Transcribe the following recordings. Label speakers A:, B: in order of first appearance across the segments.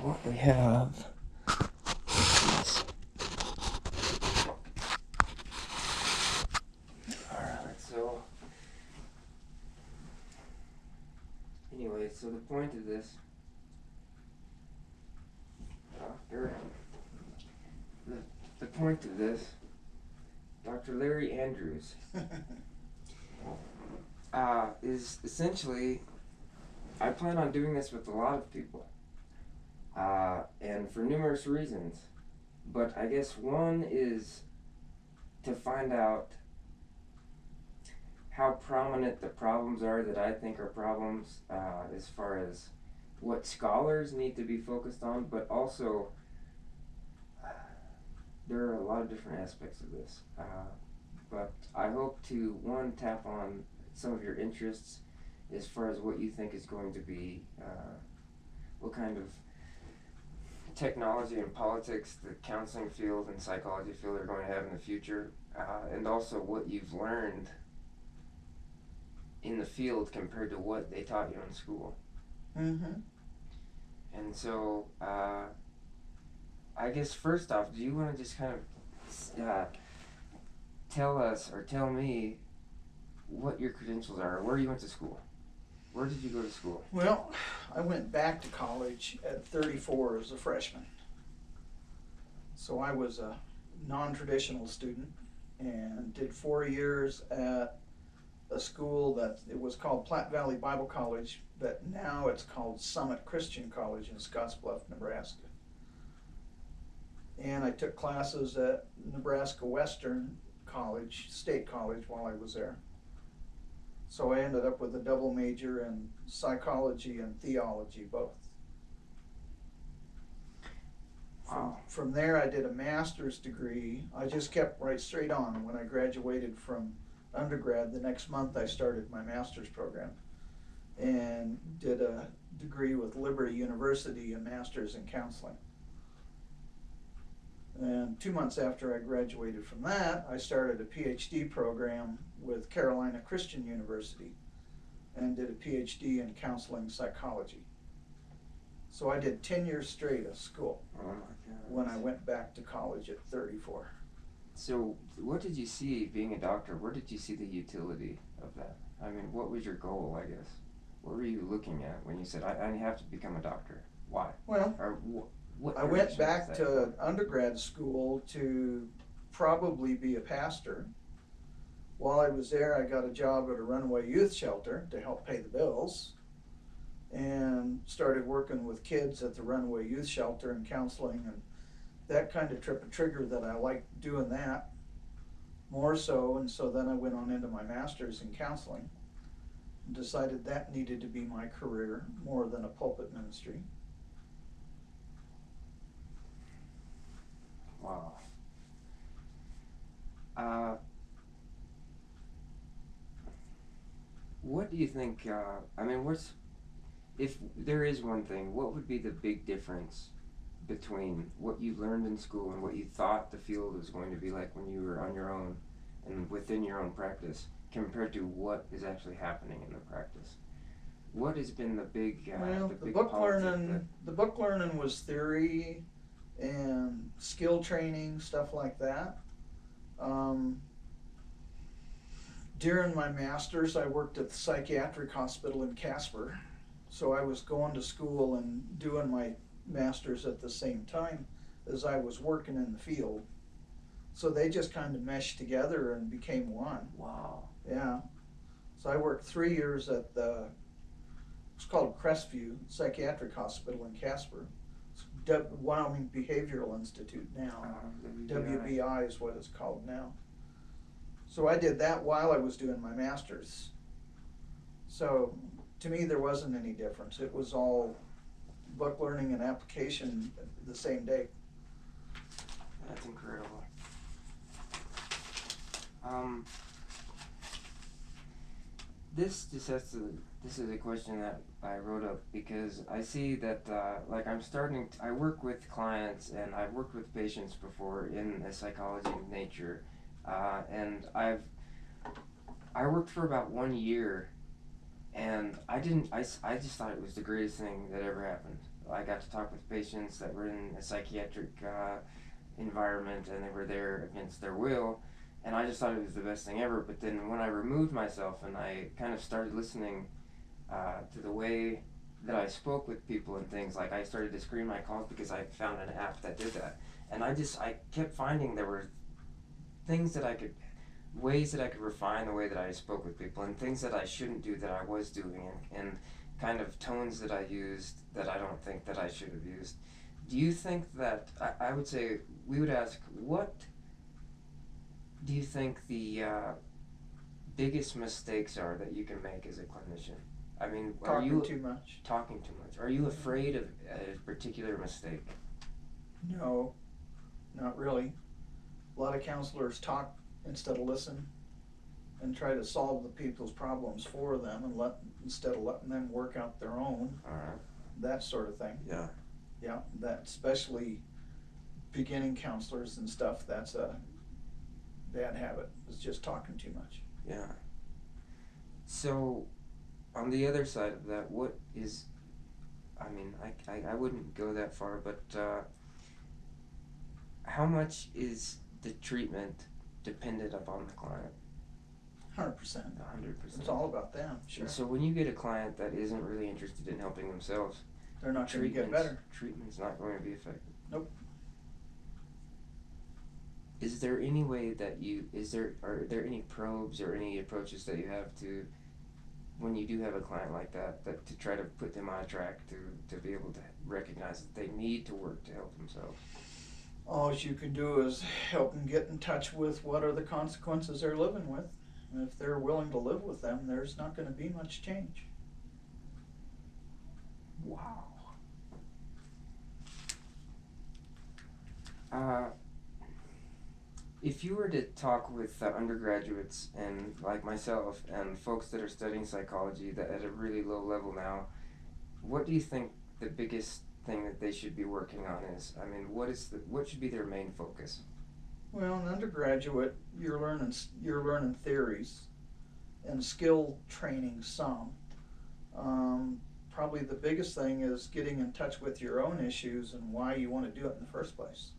A: what we have is, alright, so anyway, so the point of this, the point of this, Dr. Larry Andrews, is essentially, I plan on doing this with a lot of people, and for numerous reasons, but I guess one is to find out how prominent the problems are that I think are problems, as far as what scholars need to be focused on, but also there are a lot of different aspects of this. But I hope to, one, tap on some of your interests as far as what you think is going to be, what kind of technology and politics the counseling field and psychology field are going to have in the future, and also what you've learned in the field compared to what they taught you in school.
B: Mm-hmm.
A: And so, I guess first off, do you want to just kind of tell us or tell me what your credentials are, or where you went to school? Where did you go to school?
B: Well, I went back to college at 34 as a freshman. So I was a non-traditional student and did 4 years at a school that it was called Platte Valley Bible College, but now it's called Summit Christian College in Scottsbluff, Nebraska. And I took classes at Nebraska Western College, State College, while I was there. So I ended up with a double major in psychology and theology, both.
A: Wow.
B: From there I did a master's degree. I just kept right straight on. When I graduated from undergrad, the next month I started my master's program and did a degree with Liberty University, a master's in counseling. And 2 months after I graduated from that, I started a PhD program with Carolina Christian University and did a PhD in counseling psychology. So I did 10 years straight of school.
A: Oh my God.
B: When I went back to college at 34.
A: So what did you see being a doctor? Where did you see the utility of that? I mean, what was your goal, I guess? What were you looking at when you said, I have to become a doctor? Why?
B: Well,
A: or what
B: I went back to undergrad school to probably be a pastor. While I was there, I got a job at a runaway youth shelter to help pay the bills, and started working with kids at the runaway youth shelter and counseling, and that kind of tripped a trigger that I liked doing that more so. And so then I went on into my master's in counseling and decided that needed to be my career more than a pulpit ministry.
A: Wow. What do you think, I mean, if there is one thing, what would be the big difference between what you learned in school and what you thought the field was going to be like when you were on your own and within your own practice, compared to what is actually happening in the practice? What has been the big,
B: the book learning was theory and skill training, stuff like that. During my master's, I worked at the psychiatric hospital in Casper. So I was going to school and doing my master's at the same time as I was working in the field. So they just kind of meshed together and became one.
A: Wow.
B: Yeah. So I worked 3 years at it's called Crestview Psychiatric Hospital in Casper. It's Wyoming Behavioral Institute now. WBI is what it's called now. So I did that while I was doing my master's. So to me, there wasn't any difference. It was all book learning and application the same day.
A: That's incredible. This is a question that I wrote up because I see that like I work with clients and I've worked with patients before in a psychology of nature, and I worked for about 1 year, and I just thought it was the greatest thing that ever happened. I got to talk with patients that were in a psychiatric environment, and they were there against their will, and I just thought it was the best thing ever. But then when I removed myself and I kind of started listening to the way that I spoke with people and things, like I started to screen my calls because I found an app that did that, and I kept finding there were things that ways that I could refine the way that I spoke with people, and things that I shouldn't do that I was doing, and kind of tones that I used that I don't think that I should have used. Do you think that, I would say, we would ask, what do you think the biggest mistakes are that you can make as a clinician? I mean, are you
B: Talking too much.
A: talking too much? Are you afraid of a particular mistake?
B: No, not really. A lot of counselors talk instead of listen, and try to solve the people's problems for them, and instead of letting them work out their own.
A: All right.
B: That sort of thing.
A: Yeah.
B: Yeah, that especially beginning counselors and stuff. That's a bad habit. Is just talking too much.
A: Yeah. So, on the other side of that, what is, I mean, I wouldn't go that far, but how much is the treatment dependent upon the client?
B: 100%.
A: 100%.
B: It's all about them. Sure.
A: And so when you get a client that isn't really interested in helping themselves,
B: they're not going to get better.
A: Treatment's not going to be effective.
B: Nope.
A: Is there any way that are there any probes or any approaches that you have to, when you do have a client like that to try to put them on a track to be able to recognize that they need to work to help themselves?
B: All you can do is help them get in touch with what are the consequences they're living with. And if they're willing to live with them, there's not going to be much change.
A: Wow. If you were to talk with undergraduates and like myself and folks that are studying psychology that at a really low level now, what do you think the biggest thing that they should be working on is? I mean, what should be their main focus?
B: Well, an undergraduate, you're learning theories and skill training some. Probably the biggest thing is getting in touch with your own issues and why you want to do it in the first place.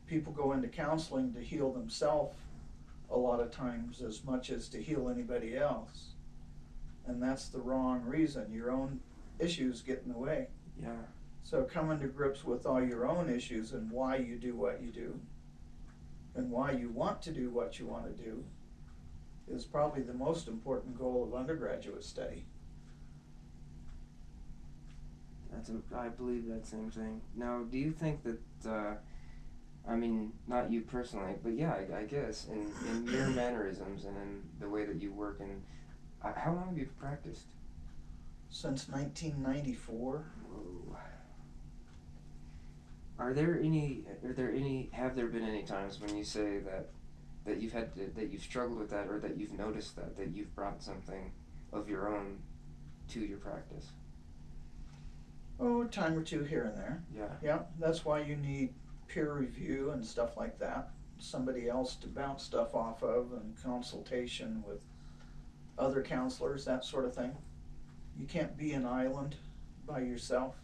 B: People go into counseling to heal themselves a lot of times as much as to heal anybody else. And that's the wrong reason. Your own issues get in the way.
A: Yeah.
B: So coming to grips with all your own issues and why you do what you do and why you want to do what you want to do is probably the most important goal of undergraduate study.
A: I believe that same thing. Now, do you think that, I mean, not you personally, but yeah, I guess, in your mannerisms and in the way that you work, and how long have you practiced?
B: Since 1994.
A: Whoa. Have there been any times when you say that you've struggled with that, or that you've noticed that you've brought something of your own to your practice?
B: Oh, a time or two here and there.
A: Yeah.
B: Yeah, that's why you need peer review and stuff like that. Somebody else to bounce stuff off of, and consultation with other counselors, that sort of thing. You can't be an island by yourself.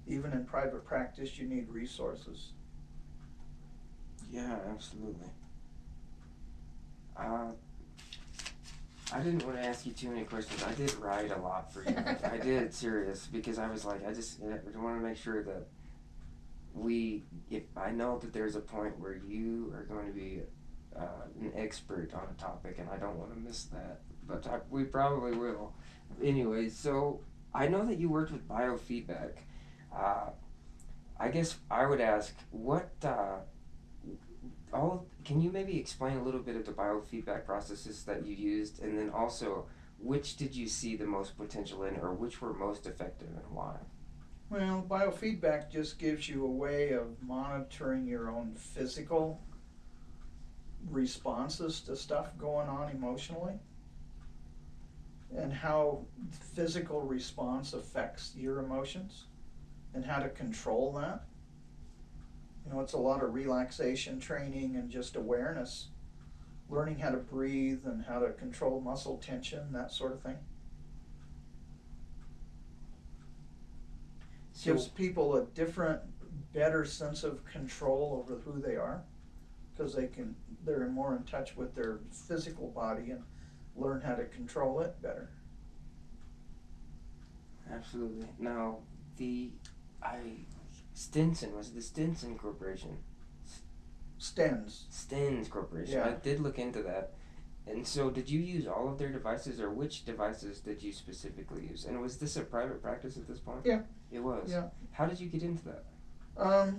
B: Even in private practice, you need resources.
A: Yeah, absolutely. I didn't want to ask you too many questions. I did write a lot for you. I did, serious, because I was like, I want to make sure that if I know that there's a point where you are going to be an expert on a topic, and I don't want to miss that, but we probably will. Anyway, so I know that you worked with biofeedback. I guess I would ask, can you maybe explain a little bit of the biofeedback processes that you used, and then also, which did you see the most potential in, or which were most effective and why?
B: Well, biofeedback just gives you a way of monitoring your own physical responses to stuff going on emotionally, and how physical response affects your emotions, and how to control that. You know, it's a lot of relaxation training and just awareness, learning how to breathe and how to control muscle tension, that sort of thing. Gives people a different, better sense of control over who they are, because they're more in touch with their physical body and learn how to control it better.
A: Absolutely. Now, Stinson, was it the Stinson Corporation? Stens Corporation.
B: Yeah.
A: I did look into that. And so, did you use all of their devices, or which devices did you specifically use? And was this a private practice at this point?
B: Yeah.
A: It was?
B: Yeah.
A: How did you get into that?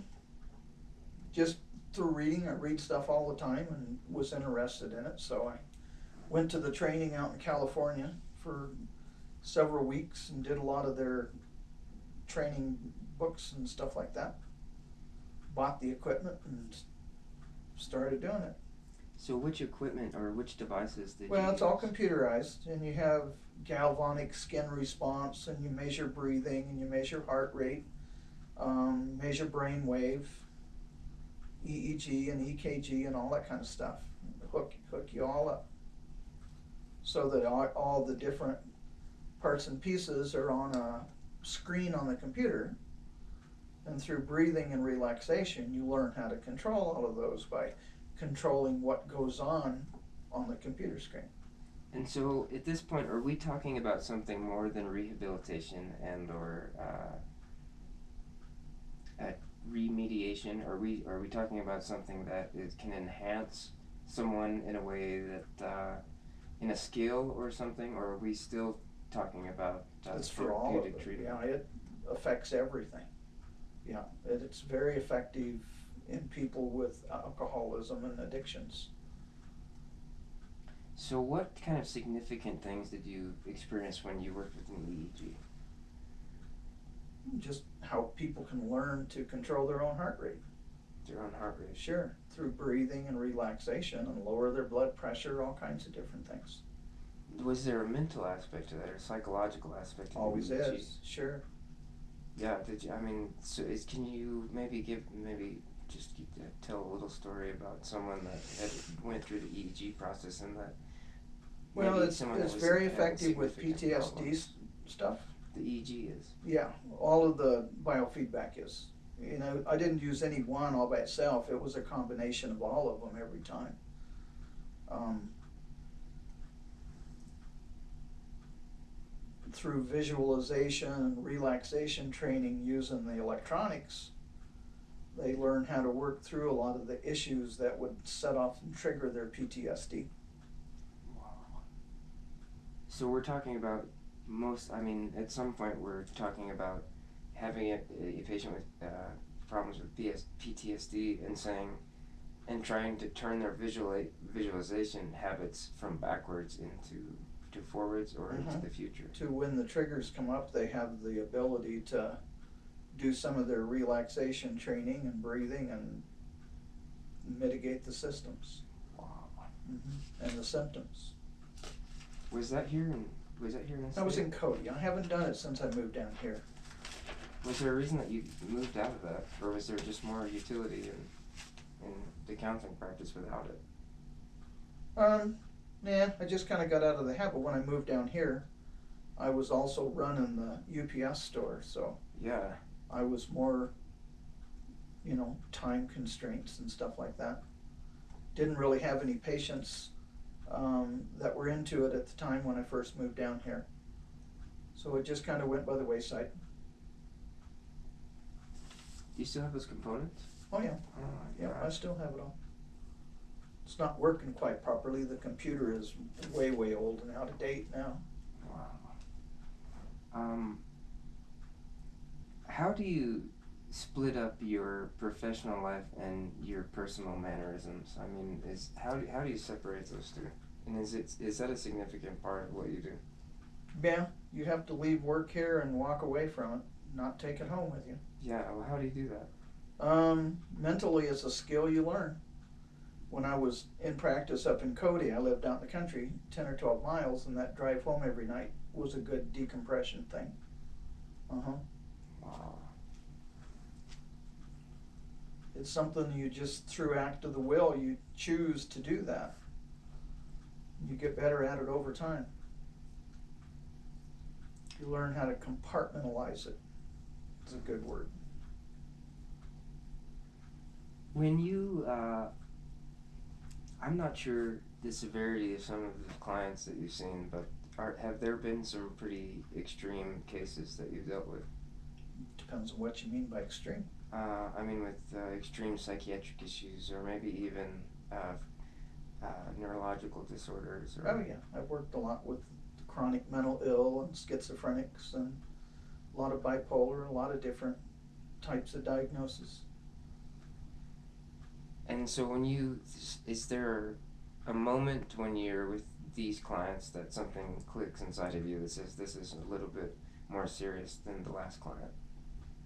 B: Just through reading. I read stuff all the time and was interested in it, so I went to the training out in California for several weeks and did a lot of their training books and stuff like that. Bought the equipment and started doing it.
A: So which equipment or which devices did you
B: Well, it's
A: use?
B: all computerized, and you have galvanic skin response, and you measure breathing, and you measure heart rate, measure brain wave, EEG and EKG and all that kind of stuff. Hook you all up so that all the different parts and pieces are on a screen on the computer, and through breathing and relaxation you learn how to control all of those by controlling what goes on the computer screen.
A: And so, at this point, are we talking about something more than rehabilitation and or remediation? Are we talking about something that can enhance someone in a way that in a skill or something, or are we still talking about
B: It's for all of it.
A: treatment?
B: Yeah, it affects everything. Yeah, it's very effective in people with alcoholism and addictions.
A: So what kind of significant things did you experience when you worked with an EEG?
B: Just how people can learn to control their own heart rate.
A: Their own heart rate?
B: Sure, through breathing and relaxation, and lower their blood pressure, all kinds of different things.
A: Was there a mental aspect to that, or a psychological aspect to
B: Always
A: the EEG?
B: is, sure.
A: Yeah, can you just tell a little story about someone that went through the EEG process and that
B: Well, it's very effective with PTSD stuff.
A: The EEG is?
B: Yeah, all of the biofeedback is. You know, I didn't use any one all by itself. It was a combination of all of them every time. Through visualization and relaxation training using the electronics, they learn how to work through a lot of the issues that would set off and trigger their PTSD.
A: Wow. So we're talking about at some point we're talking about having a patient with problems with PTSD and trying to turn their visualization habits from backwards into forwards or into the future.
B: To when the triggers come up, they have the ability to do some of their relaxation training and breathing and mitigate the systems.
A: Wow.
B: And the symptoms.
A: Was that here in
B: I was in Cody. I haven't done it since I moved down here.
A: Was there a reason that you moved out of that, or was there just more utility in the counseling practice without it?
B: Yeah, I just kind of got out of the habit. When I moved down here, I was also running the UPS store, so
A: yeah,
B: I was more, time constraints and stuff like that. Didn't really have any patients that were into it at the time when I first moved down here. So it just kind of went by the wayside.
A: Do you still have those components?
B: Oh yeah.
A: Oh,
B: Yeah, I still have it all. It's not working quite properly. The computer is way, way old and out of date now.
A: Wow. How do you split up your professional life and your personal mannerisms? I mean, how do you separate those two? And is that a significant part of what you do?
B: Yeah, you have to leave work here and walk away from it, not take it home with you.
A: Yeah, well, how do you do that?
B: Mentally, it's a skill you learn. When I was in practice up in Cody, I lived out in the country 10 or 12 miles, and that drive home every night was a good decompression thing.
A: Wow.
B: It's something you just, through act of the will, you choose to do that. You get better at it over time. You learn how to compartmentalize it. is a good word.
A: When you, I'm not sure the severity of some of the clients that you've seen, but have there been some pretty extreme cases that you've dealt with?
B: Depends on what you mean by extreme.
A: I mean with extreme psychiatric issues, or maybe even neurological disorders. Or
B: Oh yeah, I've worked a lot with chronic mental ill and schizophrenics and a lot of bipolar, a lot of different types of diagnosis.
A: And so is there a moment when you're with these clients that something clicks inside of you that says this is a little bit more serious than the last client,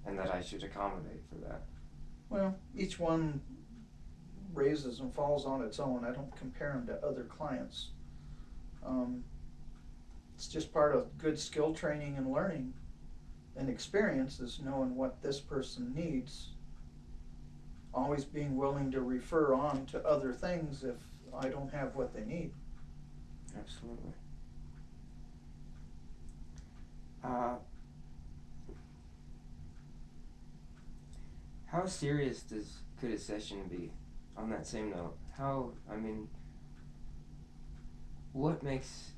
A: and that I should accommodate for that?
B: Well, each one raises and falls on its own. I don't compare them to other clients. It's just part of good skill training and learning and experience is knowing what this person needs. Always being willing to refer on to other things if I don't have what they need.
A: Absolutely. How serious could a session be? On that same note, what makes,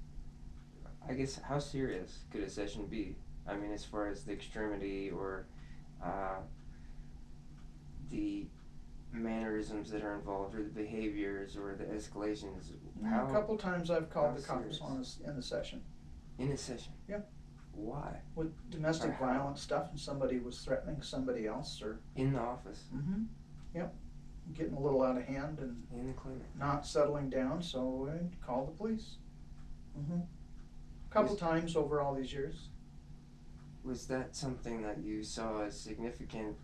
A: I guess, how serious could a session be? I mean, as far as the extremity or the mannerisms that are involved, or the behaviors, or the escalations.
B: A couple times I've called the cops on us in the session.
A: In a session?
B: Yep.
A: Why?
B: With domestic violence stuff, and somebody was threatening somebody else, or
A: in the office?
B: Mm-hmm. Yep. Getting a little out of hand and
A: in the clinic,
B: not settling down, so I called the police. Mm-hmm. A couple times over all these years.
A: Was that something that you saw as significant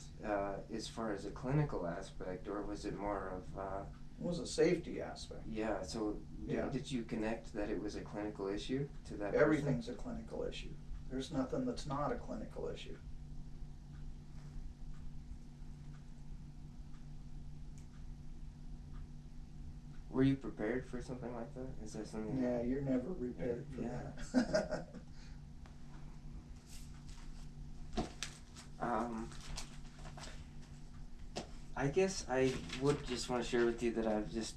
A: as far as a clinical aspect, or was it more of
B: it was a safety aspect.
A: Yeah, so did you connect that it was a clinical issue to that
B: Everything's a clinical issue. There's nothing that's not a clinical issue.
A: Were you prepared for something like that? Is that something?
B: Yeah, you're never prepared for that.
A: I guess I would just want to share with you that I've just